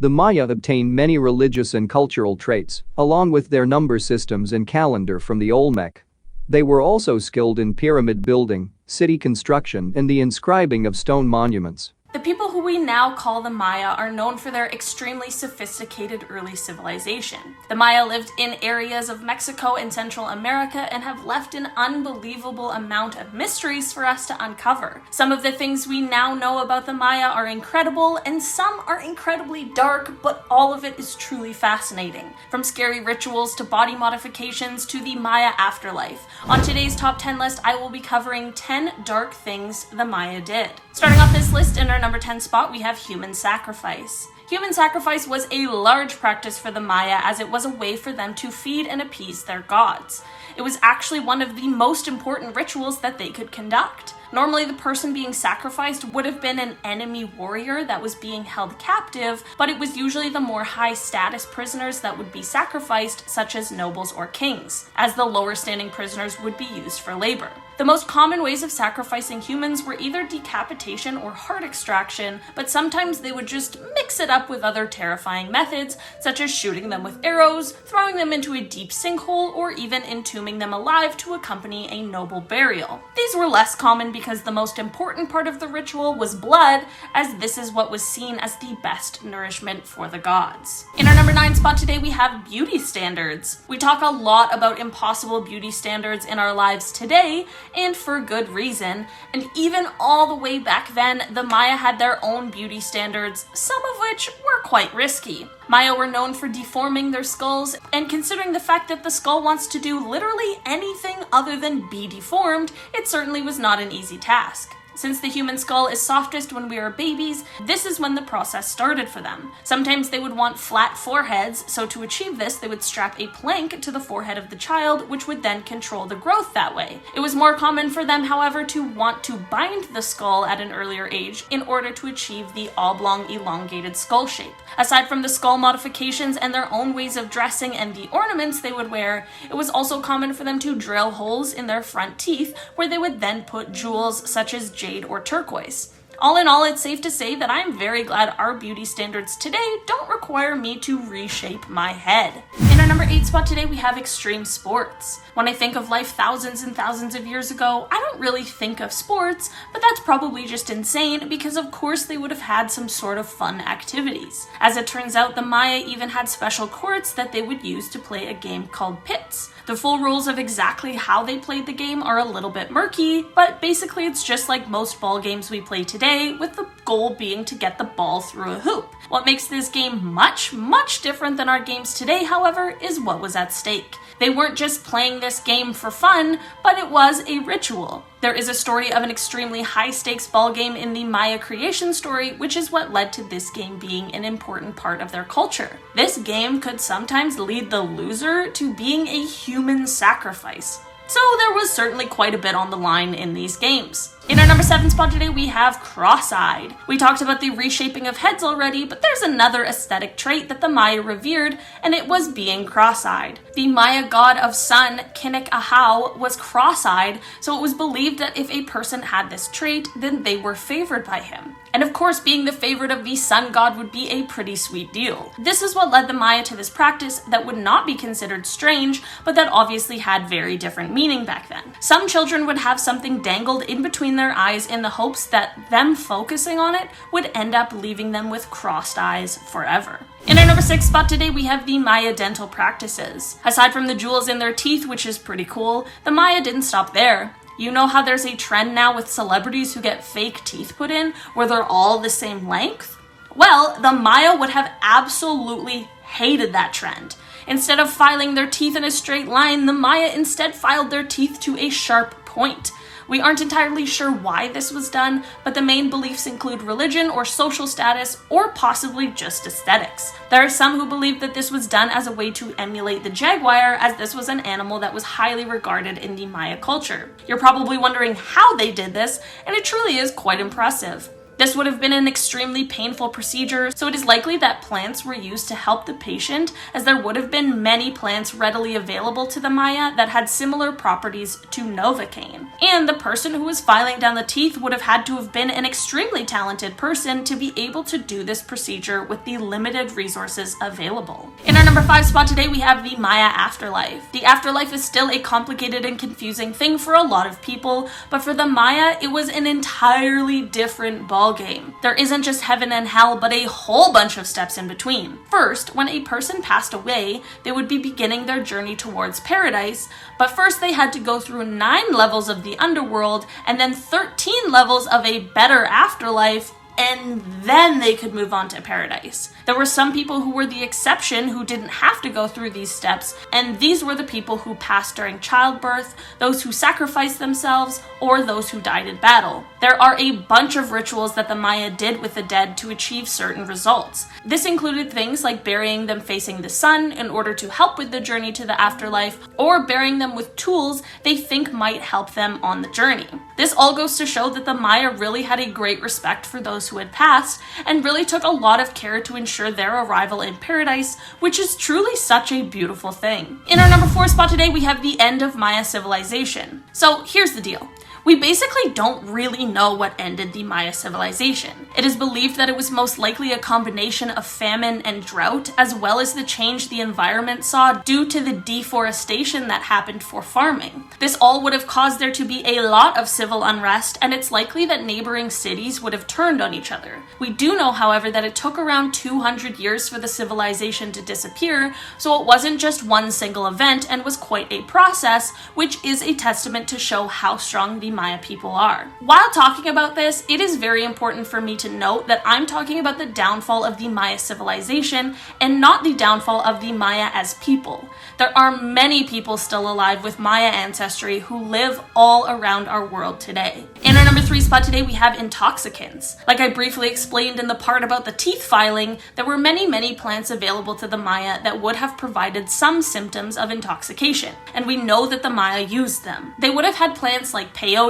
The Maya obtained many religious and cultural traits, along with their number systems and calendar from the Olmec. They were also skilled in pyramid building, city construction, and the inscribing of stone monuments. The people who we now call the Maya are known for their extremely sophisticated early civilization. The Maya lived in areas of Mexico and Central America and have left an unbelievable amount of mysteries for us to uncover. Some of the things we now know about the Maya are incredible, and some are incredibly dark, but all of it is truly fascinating. From scary rituals to body modifications to the Maya afterlife. On today's top 10 list, I will be covering 10 dark things the Maya did. Starting off this list, in our number 10 spot, we have human sacrifice. Human sacrifice was a large practice for the Maya, as it was a way for them to feed and appease their gods. It was actually one of the most important rituals that they could conduct. Normally, the person being sacrificed would have been an enemy warrior that was being held captive, but it was usually the more high-status prisoners that would be sacrificed, such as nobles or kings, as the lower-standing prisoners would be used for labor. The most common ways of sacrificing humans were either decapitation or heart extraction, but sometimes they would just mix it up with other terrifying methods, such as shooting them with arrows, throwing them into a deep sinkhole, or even entombing them alive to accompany a noble burial. These were less common because the most important part of the ritual was blood, as this is what was seen as the best nourishment for the gods. In our number 9 spot today, we have beauty standards. We talk a lot about impossible beauty standards in our lives today, and for good reason, and even all the way back then, the Maya had their own beauty standards, some of which were quite risky. Maya were known for deforming their skulls, and considering the fact that the skull wants to do literally anything other than be deformed, it certainly was not an easy task. Since the human skull is softest when we are babies, this is when the process started for them. Sometimes they would want flat foreheads, so to achieve this, they would strap a plank to the forehead of the child, which would then control the growth that way. It was more common for them, however, to want to bind the skull at an earlier age in order to achieve the oblong, elongated skull shape. Aside from the skull modifications and their own ways of dressing and the ornaments they would wear, it was also common for them to drill holes in their front teeth, where they would then put jewels such as jade or turquoise. All in all, it's safe to say that I'm very glad our beauty standards today don't require me to reshape my head. In our number 8 spot today, we have extreme sports. When I think of life thousands and thousands of years ago, I don't really think of sports, but that's probably just insane because of course they would have had some sort of fun activities. As it turns out, the Maya even had special courts that they would use to play a game called pits. The full rules of exactly how they played the game are a little bit murky, but basically it's just like most ball games we play today, with the goal being to get the ball through a hoop. What makes this game much, much different than our games today, however, is what was at stake. They weren't just playing this game for fun, but it was a ritual. There is a story of an extremely high-stakes ball game in the Maya creation story, which is what led to this game being an important part of their culture. This game could sometimes lead the loser to being a human sacrifice. So there was certainly quite a bit on the line in these games. In our number 7 spot today, we have cross-eyed. We talked about the reshaping of heads already, but there's another aesthetic trait that the Maya revered, and it was being cross-eyed. The Maya god of sun, Kinnick Ahau, was cross-eyed, so it was believed that if a person had this trait, then they were favored by him. And of course, being the favorite of the sun god would be a pretty sweet deal. This is what led the Maya to this practice that would not be considered strange, but that obviously had very different meaning back then. Some children would have something dangled in between their eyes in the hopes that them focusing on it would end up leaving them with crossed eyes forever. In our number 6 spot today, we have the Maya dental practices. Aside from the jewels in their teeth, which is pretty cool, the Maya didn't stop there. You know how there's a trend now with celebrities who get fake teeth put in, where they're all the same length? Well, the Maya would have absolutely hated that trend. Instead of filing their teeth in a straight line, the Maya instead filed their teeth to a sharp point. We aren't entirely sure why this was done, but the main beliefs include religion or social status, or possibly just aesthetics. There are some who believe that this was done as a way to emulate the jaguar, as this was an animal that was highly regarded in the Maya culture. You're probably wondering how they did this, and it truly is quite impressive. This would have been an extremely painful procedure, so it is likely that plants were used to help the patient, as there would have been many plants readily available to the Maya that had similar properties to Novocaine. And the person who was filing down the teeth would have had to have been an extremely talented person to be able to do this procedure with the limited resources available. In our number 5 spot today, we have the Maya afterlife. The afterlife is still a complicated and confusing thing for a lot of people, but for the Maya, it was an entirely different ballgame. There isn't just heaven and hell, but a whole bunch of steps in between. First, when a person passed away, they would be beginning their journey towards paradise, but first they had to go through 9 levels of the underworld and then 13 levels of a better afterlife, and then they could move on to paradise. There were some people who were the exception who didn't have to go through these steps, and these were the people who passed during childbirth, those who sacrificed themselves, or those who died in battle. There are a bunch of rituals that the Maya did with the dead to achieve certain results. This included things like burying them facing the sun in order to help with the journey to the afterlife, or burying them with tools they think might help them on the journey. This all goes to show that the Maya really had a great respect for those who had passed, and really took a lot of care to ensure their arrival in paradise, which is truly such a beautiful thing. In our number 4 spot today, we have the end of Maya civilization. So here's the deal. We basically don't really know what ended the Maya civilization. It is believed that it was most likely a combination of famine and drought, as well as the change the environment saw due to the deforestation that happened for farming. This all would have caused there to be a lot of civil unrest, and it's likely that neighboring cities would have turned on each other. We do know, however, that it took around 200 years for the civilization to disappear, so it wasn't just one single event and was quite a process, which is a testament to show how strong the Maya people are. While talking about this, it is very important for me to note that I'm talking about the downfall of the Maya civilization and not the downfall of the Maya as people. There are many people still alive with Maya ancestry who live all around our world today. In our number 3 spot today, we have intoxicants. Like I briefly explained in the part about the teeth filing, there were many plants available to the Maya that would have provided some symptoms of intoxication, and we know that the Maya used them. They would have had plants like peyote,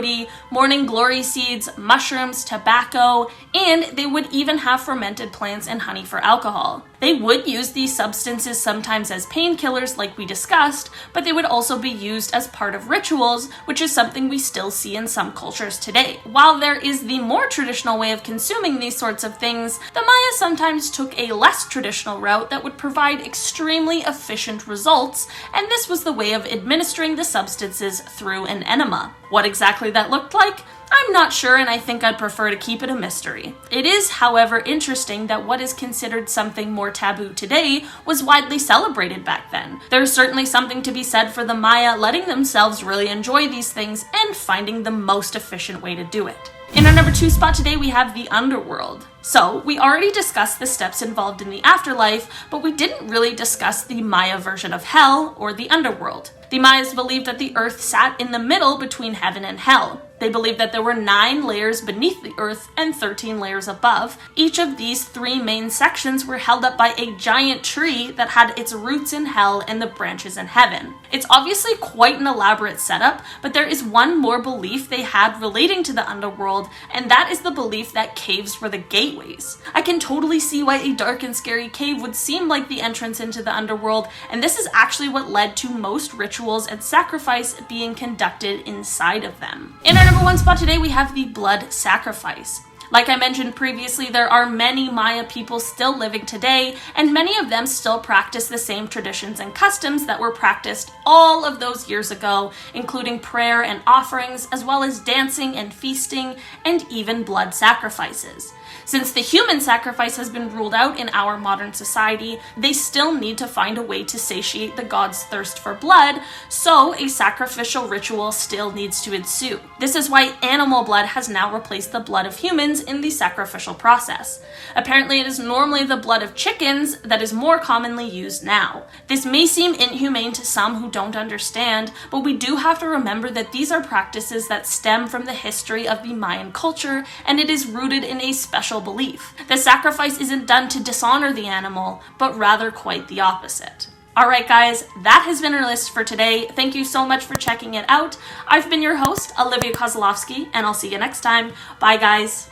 morning glory seeds, mushrooms, tobacco, and they would even have fermented plants and honey for alcohol. They would use these substances sometimes as painkillers like we discussed, but they would also be used as part of rituals, which is something we still see in some cultures today. While there is the more traditional way of consuming these sorts of things, the Maya sometimes took a less traditional route that would provide extremely efficient results, and this was the way of administering the substances through an enema. What exactly that looked like? I'm not sure, and I think I'd prefer to keep it a mystery. It is, however, interesting that what is considered something more taboo today was widely celebrated back then. There's certainly something to be said for the Maya letting themselves really enjoy these things and finding the most efficient way to do it. In our number 2 spot today, we have the Underworld. So, we already discussed the steps involved in the afterlife, but we didn't really discuss the Maya version of hell, or the Underworld. The Mayas believed that the earth sat in the middle between heaven and hell. They believed that there were 9 layers beneath the earth and 13 layers above. Each of these 3 main sections were held up by a giant tree that had its roots in hell and the branches in heaven. It's obviously quite an elaborate setup, but there is one more belief they had relating to the underworld, and that is the belief that caves were the gateways. I can totally see why a dark and scary cave would seem like the entrance into the underworld, and this is actually what led to most rituals and sacrifice being conducted inside of them. In our number 1 spot today, we have the blood sacrifice. Like I mentioned previously, there are many Maya people still living today, and many of them still practice the same traditions and customs that were practiced all of those years ago, including prayer and offerings, as well as dancing and feasting, and even blood sacrifices. Since the human sacrifice has been ruled out in our modern society, they still need to find a way to satiate the gods' thirst for blood, so a sacrificial ritual still needs to ensue. This is why animal blood has now replaced the blood of humans in the sacrificial process. Apparently, it is normally the blood of chickens that is more commonly used now. This may seem inhumane to some who don't understand, but we do have to remember that these are practices that stem from the history of the Mayan culture, and it is rooted in a special belief. The sacrifice isn't done to dishonor the animal, but rather quite the opposite. Alright guys, that has been our list for today. Thank you so much for checking it out. I've been your host, Olivia Kozlowski, and I'll see you next time. Bye guys.